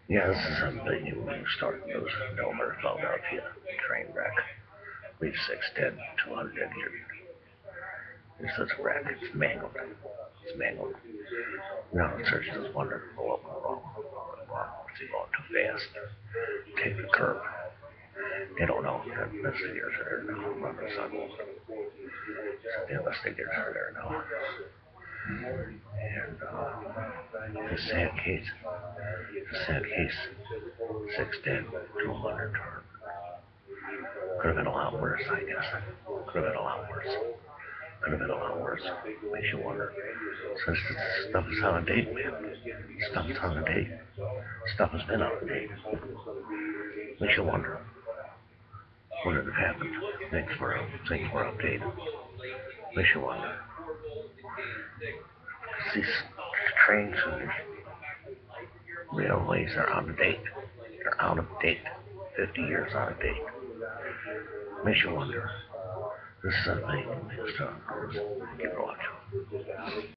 Yeah, this is a big news story. News. Dover, Philadelphia. Train wreck. Leaves 6 dead, 200 injured. It's such a wreck. It's mangled. It's mangled. Now the searchers wonder what went wrong. What went wrong? Was he going too fast? Take the curb. They don't know. The investigators are there now. Running circles. The investigators are there now. And it's a sad case. It's a sad case. 6 dead, 200 hurt. Could have been a lot worse, I guess. Could have been a lot worse. Could have been a lot worse. Makes you wonder. Since this stuff is out of date, man. Stuff is out of date. Stuff has been out of date. Makes you wonder. What did happen? Things were updated. Makes you wonder. These trains and these railways are out of date. They're out of date. 50 years out of date. Makes you wonder. This is a thing. Keep watching.